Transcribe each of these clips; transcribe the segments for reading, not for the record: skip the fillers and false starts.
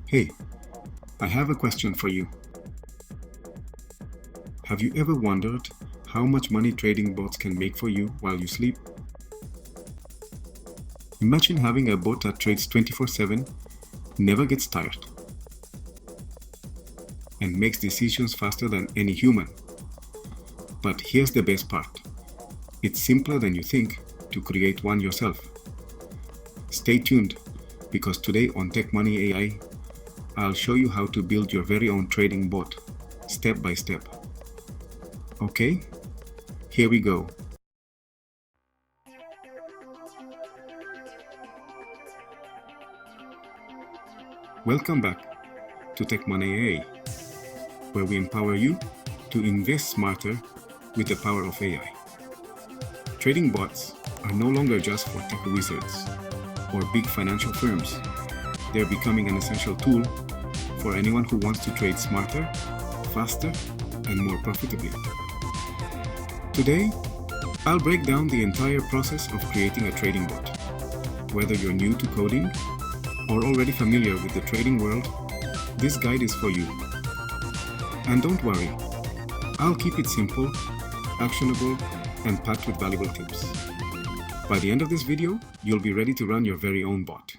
Hey, I have a question for you. Have you ever wondered how much money trading bots can make for you while you sleep? Imagine having a bot that trades 24/7, never gets tired, and makes decisions faster than any human. But here's the best part. It's simpler than you think to create one yourself. Stay tuned, because today on TechMoneyAI, I'll show you how to build your very own trading bot, step by step. Okay, here we go. Welcome back to TechMoneyAI, where we empower you to invest smarter with the power of AI. Trading bots are no longer just for tech wizards or big financial firms. They're becoming an essential tool for anyone who wants to trade smarter, faster, and more profitably. Today, I'll break down the entire process of creating a trading bot. Whether you're new to coding or already familiar with the trading world, this guide is for you. And don't worry, I'll keep it simple, actionable, and packed with valuable tips. By the end of this video, you'll be ready to run your very own bot.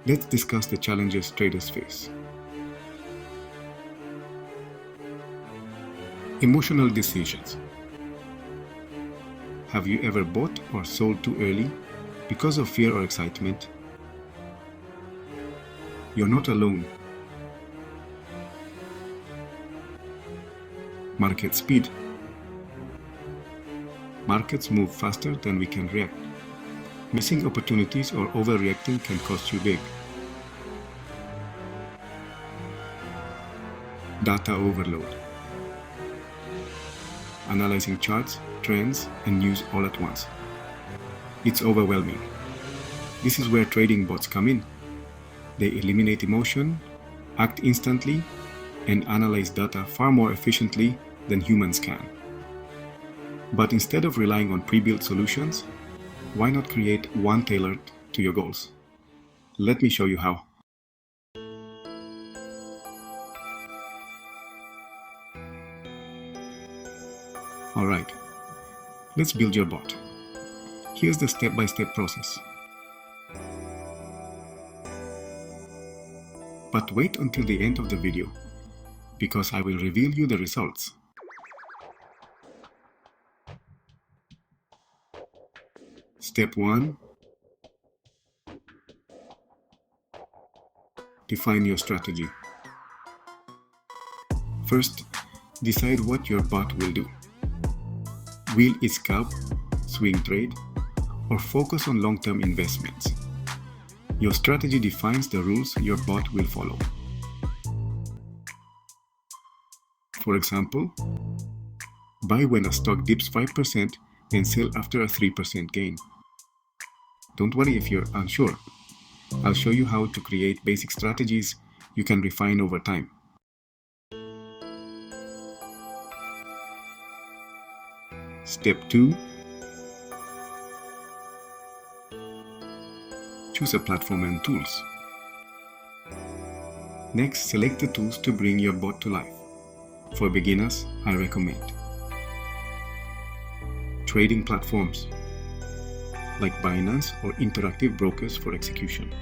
Let's discuss the challenges traders face. Emotional decisions. Have you ever bought or sold too early because of fear or excitement? You're not alone. Market speed. Markets move faster than we can react. Missing opportunities or overreacting can cost you big. Data overload. Analyzing charts, trends, and news all at once. It's overwhelming. This is where trading bots come in. They eliminate emotion, act instantly, and analyze data far more efficiently than humans can. But instead of relying on pre-built solutions, why not create one tailored to your goals? Let me show you how. Alright, let's build your bot. Here's the step-by-step process. But wait until the end of the video, because I will reveal you the results. Step 1. Define your strategy. First, decide what your bot will do. Will it scalp, swing trade, or focus on long-term investments? Your strategy defines the rules your bot will follow. For example, buy when a stock dips 5% and sell after a 3% gain. Don't worry if you're unsure. I'll show you how to create basic strategies you can refine over time. Step 2. Choose a platform and tools. Next, select the tools to bring your bot to life. For beginners, I recommend trading platforms like Binance or interactive brokers for execution.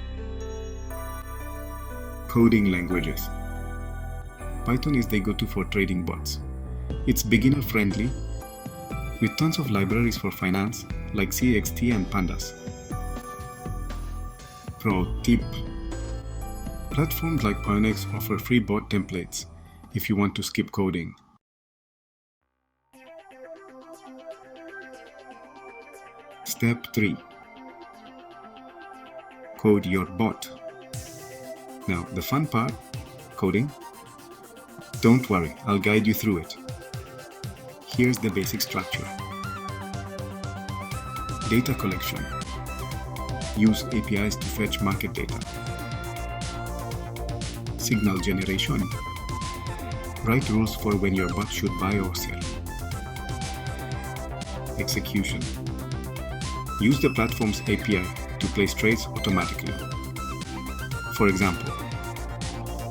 Coding languages. Python is the go-to for trading bots. It's beginner-friendly with tons of libraries for finance like CXT and Pandas. Pro tip: platforms like Binance offer free bot templates if you want to skip coding. Step 3. Code your bot. Now, the fun part, coding. Don't worry, I'll guide you through it. Here's the basic structure. Data collection. Use APIs to fetch market data. Signal generation. Write rules for when your bot should buy or sell. Execution. Use the platform's API to place trades automatically. For example,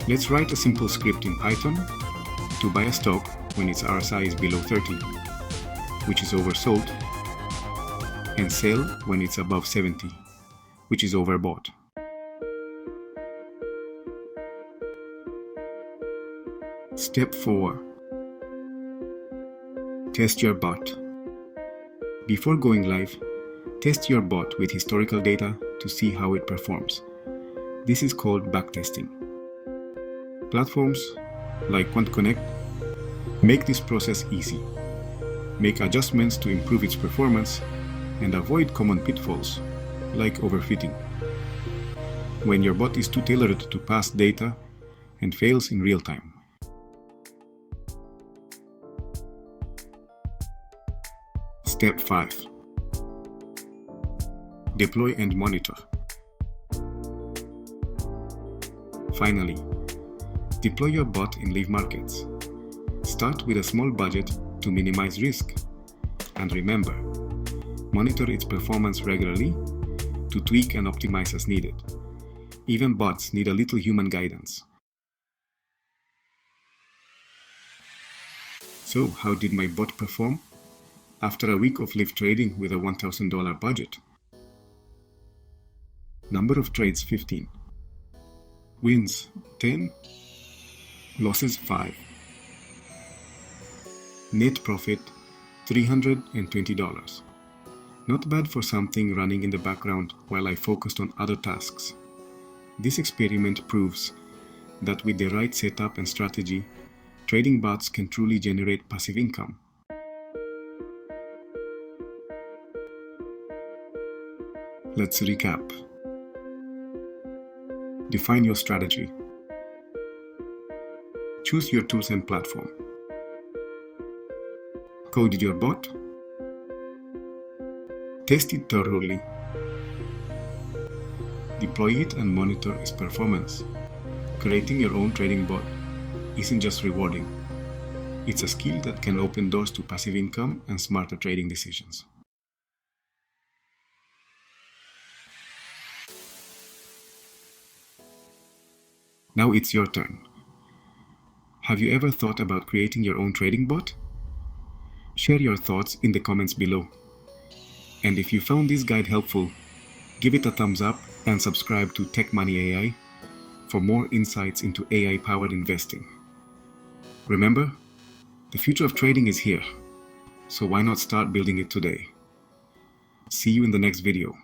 let's write a simple script in Python to buy a stock when its RSI is below 30, which is oversold, and sell when it's above 70, which is overbought. Step 4. Test your bot. Before going live, test your bot with historical data to see how it performs. This is called backtesting. Platforms like QuantConnect make this process easy. Make adjustments to improve its performance and avoid common pitfalls like overfitting. When your bot is too tailored to past data and fails in real time. Step 5. Deploy and monitor. Finally, deploy your bot in live markets. Start with a small budget to minimize risk. And remember, monitor its performance regularly to tweak and optimize as needed. Even bots need a little human guidance. So, how did my bot perform? After a week of live trading with a $1,000 budget. Number of trades 15. Wins 10. Losses 5. Net profit $320. Not bad for something running in the background while I focused on other tasks. This experiment proves that with the right setup and strategy, trading bots can truly generate passive income. Let's recap. Define your strategy. Choose your tools and platform. Code your bot. Test it thoroughly. Deploy it and monitor its performance. Creating your own trading bot isn't just rewarding. It's a skill that can open doors to passive income and smarter trading decisions. Now it's your turn. Have you ever thought about creating your own trading bot? Share your thoughts in the comments below. And if you found this guide helpful, give it a thumbs up and subscribe to TechMoneyAI for more insights into AI-powered investing. Remember, the future of trading is here, so why not start building it today? See you in the next video.